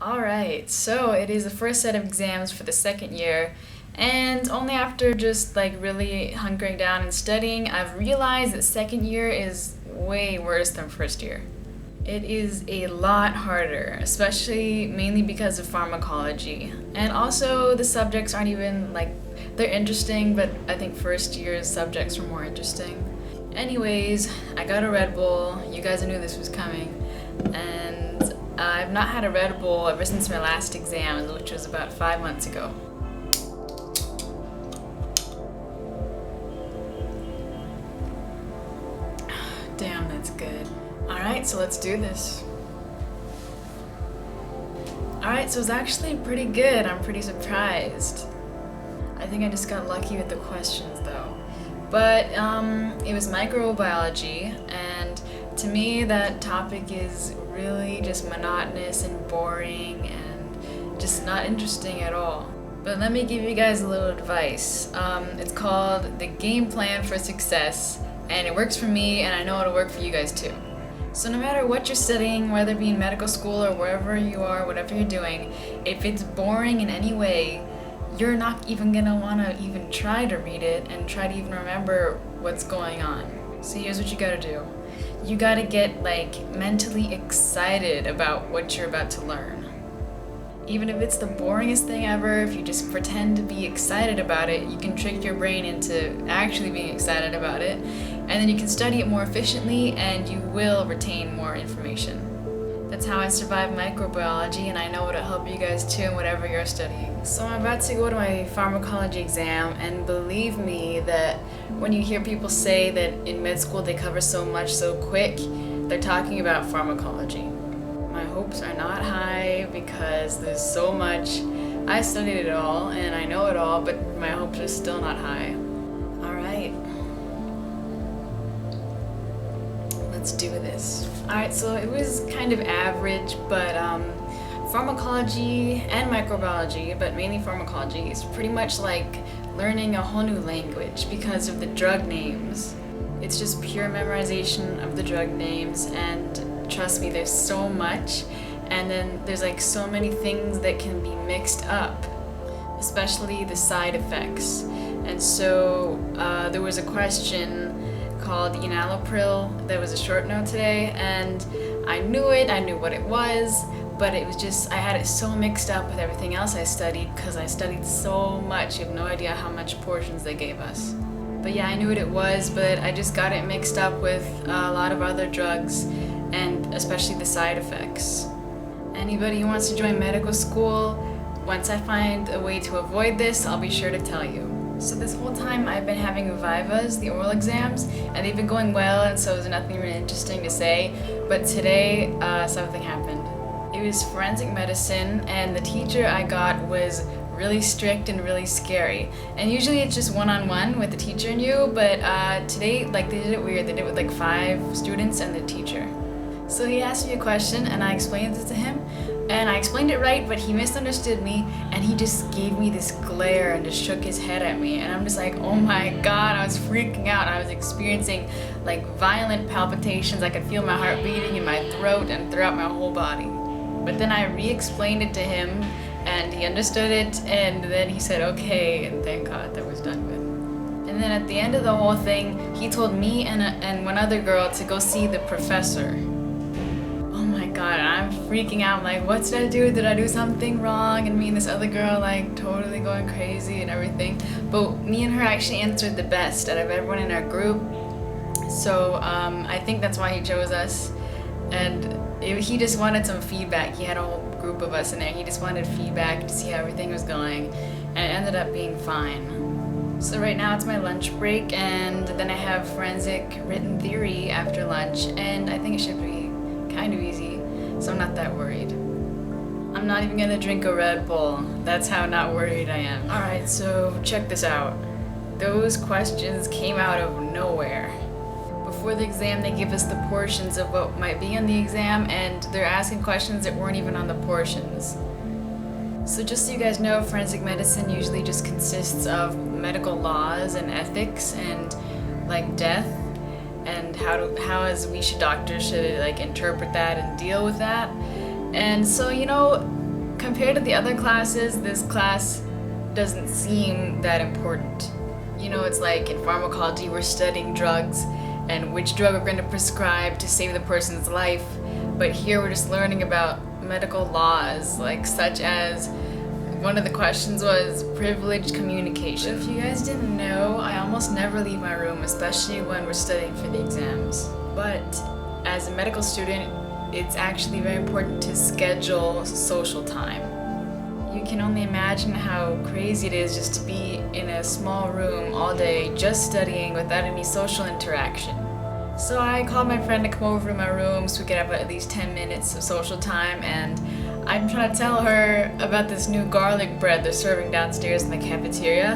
Alright, so it is the first set of exams for the second year, and only after just really hunkering down and studying, I've realized that second year is way worse than first year. It is a lot harder, especially mainly because of pharmacology. And also, the subjects aren't even they're interesting, but I think first year's subjects were more interesting. Anyways, I got a Red Bull. You guys knew this was coming. And I've not had a Red Bull ever since my last exam, which was about 5 months ago. Damn, that's good. Alright, so let's do this. Alright, so it's actually pretty good. I'm pretty surprised. I think I just got lucky with the questions though. But it was microbiology, and to me that topic is really just monotonous and boring and just not interesting at all. But let me give you guys a little advice. It's called the game plan for success, and it works for me, and I know it'll work for you guys too. So no matter what you're studying, whether it be in medical school or wherever you are, whatever you're doing, if it's boring in any way, you're not even gonna wanna even try to read it and try to even remember what's going on. So here's what you gotta do. You gotta get mentally excited about what you're about to learn. Even if it's the boringest thing ever, if you just pretend to be excited about it, you can trick your brain into actually being excited about it, and then you can study it more efficiently and you will retain more information. That's how I survived microbiology, and I know it'll help you guys too in whatever you're studying. So I'm about to go to my pharmacology exam, and believe me that when you hear people say that in med school they cover so much so quick, they're talking about pharmacology. My hopes are not high because there's so much. I studied it all and I know it all, but my hopes are still not high. Alright. Let's do this. Alright, so it was kind of average, but pharmacology and microbiology, but mainly pharmacology, is pretty much like learning a whole new language because of the drug names. It's just pure memorization of the drug names, and trust me, there's so much, and then there's so many things that can be mixed up, especially the side effects. And so there was a question called enalapril that was a short note today, and I knew what it was, but it was just, I had it so mixed up with everything else I studied because I studied so much. You have no idea how much portions they gave us. But yeah, I knew what it was, but I just got it mixed up with a lot of other drugs, and especially the side effects. Anybody who wants to join medical school, once I find a way to avoid this, I'll be sure to tell you. So this whole time I've been having vivas, the oral exams, and they've been going well, and so there's nothing really interesting to say. But today, something happened. It was forensic medicine, and the teacher I got was really strict and really scary. And usually it's just one-on-one with the teacher and you, but today, they did it weird. They did it with 5 students and the teacher. So he asked me a question, and I explained it to him, and I explained it right, but he misunderstood me, and he just gave me this glare and just shook his head at me, and I'm just like, oh my god, I was freaking out. I was experiencing violent palpitations. I could feel my heart beating in my throat and throughout my whole body. But then I re-explained it to him, and he understood it, and then he said okay, and thank god that was done with. And then at the end of the whole thing, he told me and one other girl to go see the professor. Oh my god, I'm freaking out. I'm like, what did I do? Did I do something wrong? And me and this other girl totally going crazy and everything. But me and her actually answered the best out of everyone in our group. So I think that's why he chose us. And he just wanted some feedback. He had a whole group of us in there. He just wanted feedback to see how everything was going. And it ended up being fine. So right now it's my lunch break, and then I have forensic written theory after lunch, and I think it should be kind of easy, so I'm not that worried. I'm not even gonna drink a Red Bull. That's how not worried I am. Alright, so check this out. Those questions came out of nowhere. Before the exam, they give us the portions of what might be on the exam, and they're asking questions that weren't even on the portions. So just so you guys know, forensic medicine usually just consists of medical laws and ethics and death, and how as doctors should interpret that and deal with that. And so compared to the other classes, this class doesn't seem that important. You know, it's like in pharmacology, we're studying drugs and which drug we're going to prescribe to save the person's life. But here we're just learning about medical laws, like such as one of the questions was privileged communication. If you guys didn't know, I almost never leave my room, especially when we're studying for the exams. But as a medical student, it's actually very important to schedule social time. You can only imagine how crazy it is just to be in a small room all day just studying without any social interaction. So I called my friend to come over to my room so we could have at least 10 minutes of social time, and I'm trying to tell her about this new garlic bread they're serving downstairs in the cafeteria,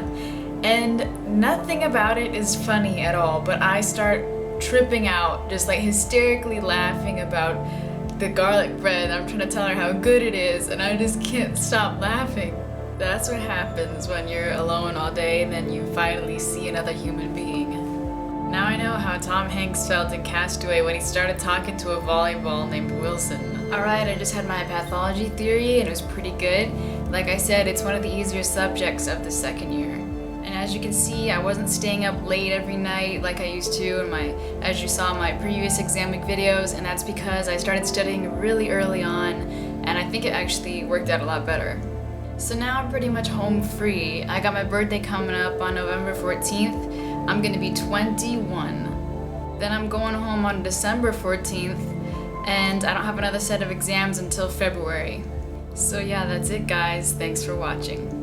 and nothing about it is funny at all, but I start tripping out, just like hysterically laughing about the garlic bread. I'm trying to tell her how good it is, and I just can't stop laughing. That's what happens when you're alone all day and then you finally see another human being. Now I know how Tom Hanks felt in Castaway when he started talking to a volleyball named Wilson. Alright, I just had my pathology theory and it was pretty good. Like I said, it's one of the easier subjects of the second year. And as you can see, I wasn't staying up late every night like I used to as you saw in my previous exam week videos, and that's because I started studying really early on, and I think it actually worked out a lot better. So now I'm pretty much home free. I got my birthday coming up on November 14th. I'm gonna be 21. Then I'm going home on December 14th, and I don't have another set of exams until February. So yeah, that's it guys. Thanks for watching.